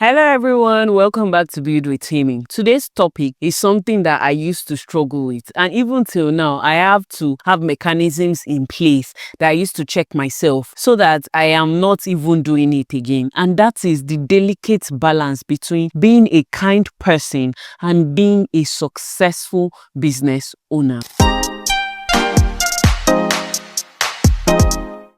Hello everyone, welcome back to Build with Timmy. Today's topic is something that I used to struggle with, and even till now I have to have mechanisms in place that I used to check myself so that I am not even doing it again. And that is the delicate balance between being a kind person and being a successful business owner.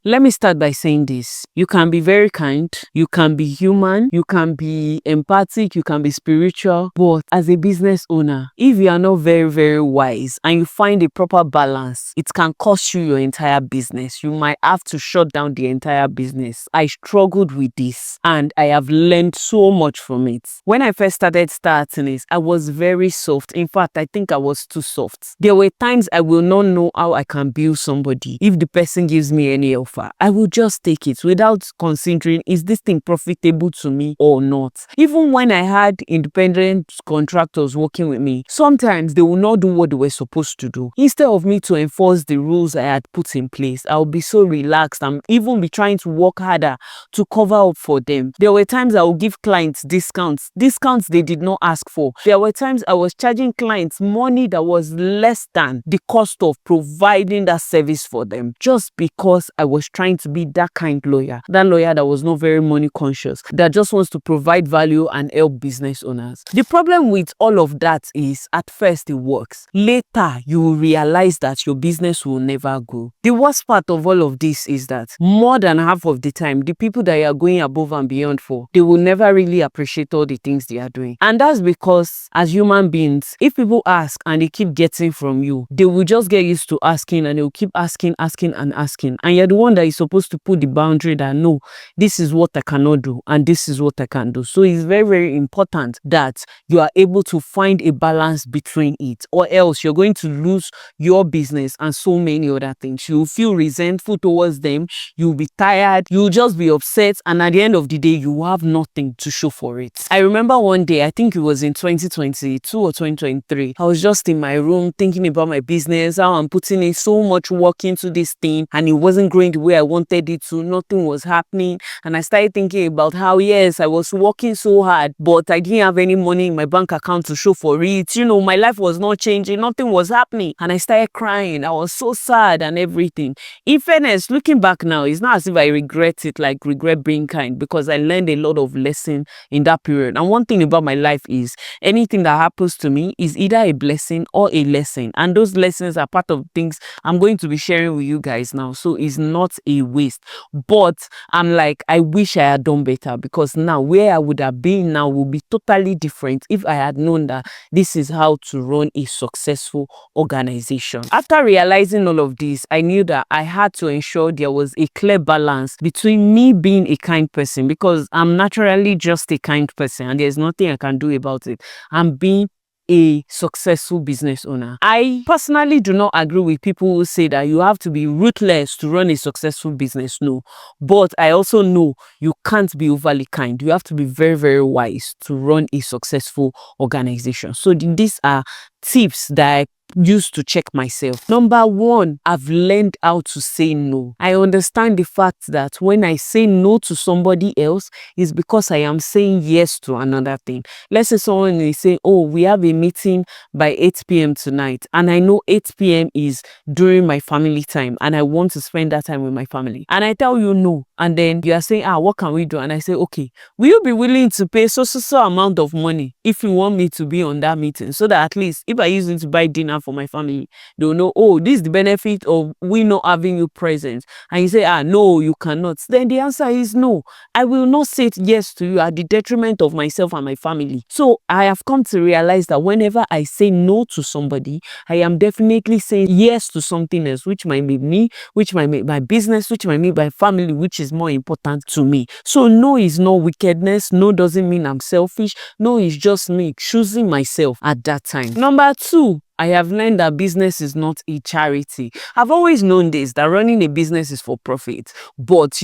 Let me start by saying this. You can be very kind, you can be human, you can be empathic, you can be spiritual, but as a business owner, if you are not very wise and you find a proper balance, it can cost you your entire business. You might have to shut down the entire business. I struggled with this and I have learned so much from it. When I first started starting it, I was very soft. In fact, I think I was too soft. There were times I will not know how I can bill somebody if the person gives me any offer. I will just take it without considering, is this thing profitable to me or not? Even when I had independent contractors working with me, sometimes they will not do what they were supposed to do. Instead of me to enforce the rules I had put in place, I'll be so relaxed and even be trying to work harder to cover up for them. There were times I would give clients discounts they did not ask for. There were times I was charging clients money that was less than the cost of providing that service for them, just because I was trying to be that kind lawyer, that lawyer that was not very money conscious, that just wants to provide value and help business owners. The problem with all of that is, at first it works. Later, you will realize that your business will never grow. The worst part of all of this is that more than half of the time, the people that you are going above and beyond for, they will never really appreciate all the things they are doing. And that's because as human beings, if people ask and they keep getting from you, they will just get used to asking and they will keep asking. And you're the one that is supposed to put the boundary that no, this is what I cannot do and this is what I can do. So it's very important that you are able to find a balance between it, or else you're going to lose your business and so many other things. You'll feel resentful towards them, you'll be tired, you'll just be upset, and at the end of the day, you have nothing to show for it. I remember one day, I think it was in 2022 or 2023, I was just in my room thinking about my business, how I'm putting in so much work into this thing and it wasn't growing the way I wanted it to. Nothing was happening, and I started thinking about how, yes, I was working so hard, but I didn't have any money in my bank account to show for it. My life was not changing, nothing was happening, and I started crying. I was so sad and everything. In fairness, looking back now, it's not as if I regret it, like regret being kind, because I learned a lot of lessons in that period. And one thing about my life is, anything that happens to me is either a blessing or a lesson, and those lessons are part of things I'm going to be sharing with you guys now. So it's not a waste, but I'm like, I wish I had done better, because now where I would have been now will be totally different if I had known that this is how to run a successful organization. After realizing all of this, I knew that I had to ensure there was a clear balance between me being a kind person, because I'm naturally just a kind person and there's nothing I can do about it, and being a successful business owner. I personally do not agree with people who say that you have to be ruthless to run a successful business. No, but I also know you can't be overly kind. You have to be very wise to run a successful organization. So these are tips that I used to check myself. Number one, I've learned how to say no. I understand the fact that when I say no to somebody else, it's because I am saying yes to another thing. Let's say someone is saying, oh, we have a meeting by 8 p.m. tonight, and I know 8 p.m. is during my family time and I want to spend that time with my family, and I tell you no, and then you are saying, what can we do? And I say, okay, will you be willing to pay so amount of money if you want me to be on that meeting, so that at least if I use it to buy dinner for my family, they'll know, oh, this is the benefit of we not having you present. And you say, no, you cannot. Then the answer is no. I will not say yes to you at the detriment of myself and my family. So I have come to realize that whenever I say no to somebody, I am definitely saying yes to something else, which might be me, which might be my business, which might be my family, which is more important to me. So no is not wickedness. No doesn't mean I'm selfish. No is just me choosing myself at that time. Number two, I have learned that business is not a charity. I've always known this, that running a business is for profit. But,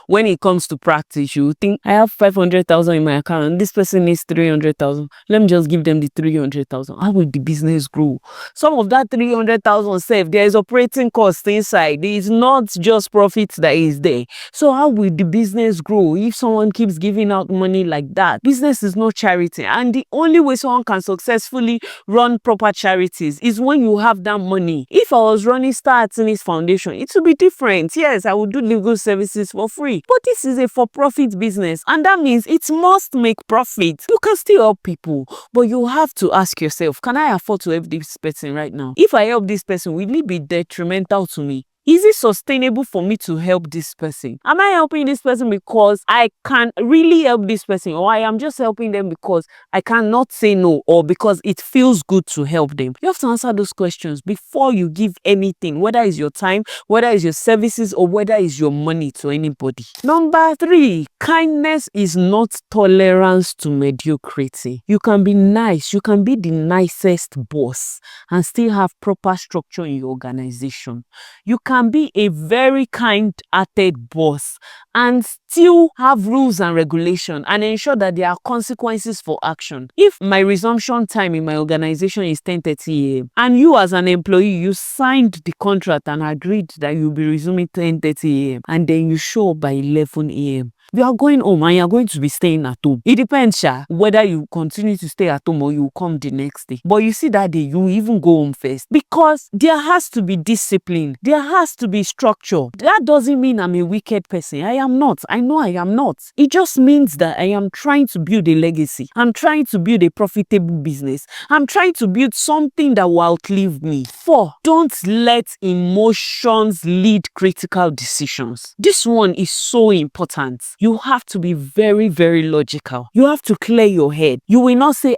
when it comes to practice, you think, I have 500,000 in my account and this person needs 300,000. Let me just give them the 300,000. How will the business grow? Some of that 300,000 saved, there is operating cost inside. It is not just profit that is there. So how will the business grow if someone keeps giving out money like that? Business is not charity. And the only way someone can successfully run proper charities is when you have that money. If I was running Star Tennis Foundation, it would be different. Yes, I would do legal services for free. But this is a for-profit business, and that means it must make profit. You can still help people, but you have to ask yourself, can I afford to help this person right now? If I help this person, will it be detrimental to me? Is it sustainable for me to help this person? Am I helping this person because I can really help this person, or I am just helping them because I cannot say no, or because it feels good to help them? You have to answer those questions before you give anything, whether it's your time, whether it's your services, or whether it's your money to anybody. Number 3, kindness is not tolerance to mediocrity. You can be nice, you can be the nicest boss and still have proper structure in your organization. You can be a very kind-hearted boss and still have rules and regulation and ensure that there are consequences for action. If my resumption time in my organization is 10:30 a.m. and you as an employee, you signed the contract and agreed that you'll be resuming 10:30 a.m. and then you show up by 11 a.m. You are going home and you are going to be staying at home. It depends, whether you continue to stay at home or you come the next day. But you see that day, you even go home first, because there has to be discipline. There has to be structure. That doesn't mean I'm a wicked person. I am not. I know I am not. It just means that I am trying to build a legacy. I'm trying to build a profitable business. I'm trying to build something that will outlive me. 4, don't let emotions lead critical decisions. This one is so important. You have to be very, very logical. You have to clear your head. You will not say,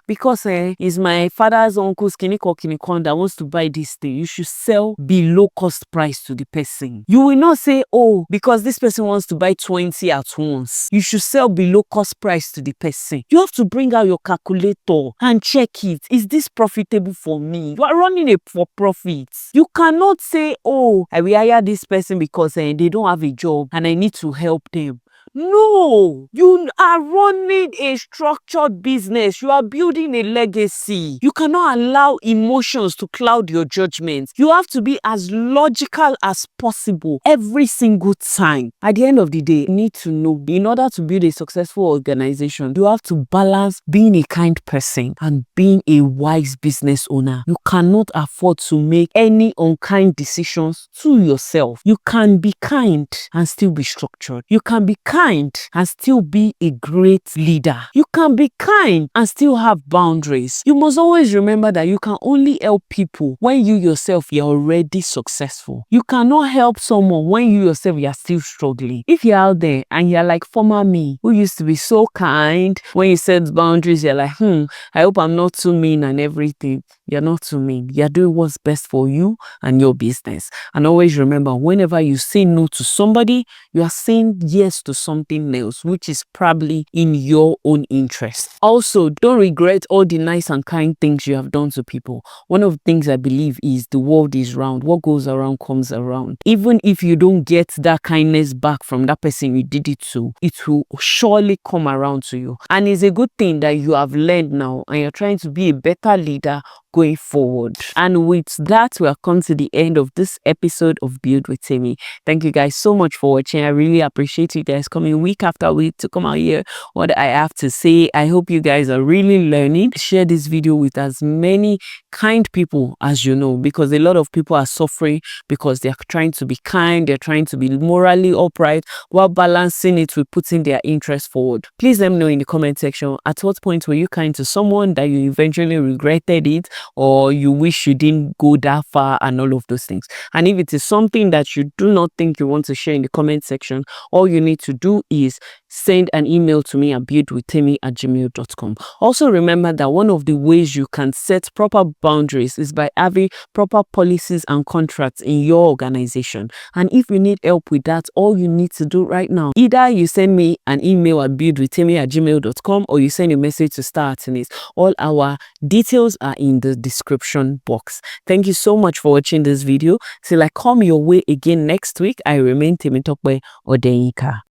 because it's my father's uncle's kinikon that wants to buy this thing. You should sell below cost price to the person. You will not say, because this person wants to buy 20 at once. You should sell below cost price to the person. You have to bring out your calculator and check it. Is this profitable for me? You are running a for profit. You cannot say, I will hire this person because they don't have a job and I need to help them. No, you are running a structured business. You are building a legacy. You cannot allow emotions to cloud your judgment. You have to be as logical as possible every single time. At the end of the day, you need to know, in order to build a successful organization, you have to balance being a kind person and being a wise business owner. You cannot afford to make any unkind decisions to yourself. You can be kind and still be structured. You can be kind and still be a great leader. You can be kind and still have boundaries. You must always remember that you can only help people when you yourself are already successful. You cannot help someone when you yourself are still struggling. If you're out there and you're like former me, who used to be so kind, when you set boundaries, you're like, I hope I'm not too mean and everything. You're not too mean. You're doing what's best for you and your business. And always remember, whenever you say no to somebody, you are saying yes to something else, which is probably in your own interest. Also, don't regret all the nice and kind things you have done to people. One of the things I believe is the world is round. What goes around comes around. Even if you don't get that kindness back from that person you did it to, it will surely come around to you. And it's a good thing that you have learned now and you're trying to be a better leader going forward. And with that, we have come to the end of this episode of Build with Temi. Thank you guys so much for watching. I really appreciate you guys coming week after week to come out here what I have to say. I hope you guys are really learning. Share this video with as many kind people as you know, because a lot of people are suffering because they're trying to be kind, they're trying to be morally upright while balancing it with putting their interest forward. Please let me know in the comment section, at what point were you kind to someone that you eventually regretted it, or you wish you didn't go that far, and all of those things. And if it is something that you do not think you want to share in the comment section, all you need to do is send an email to me at buildwithtemi@gmail.com. Also remember that one of the ways you can set proper boundaries is by having proper policies and contracts in your organization. And if you need help with that, all you need to do right now, either you send me an email at buildwithtemi@gmail.com or you send a message to Star Attorneys. All our details are in the description box. Thank you so much for watching this video. Till I come your way again next week, I remain Temitope Odeyinka.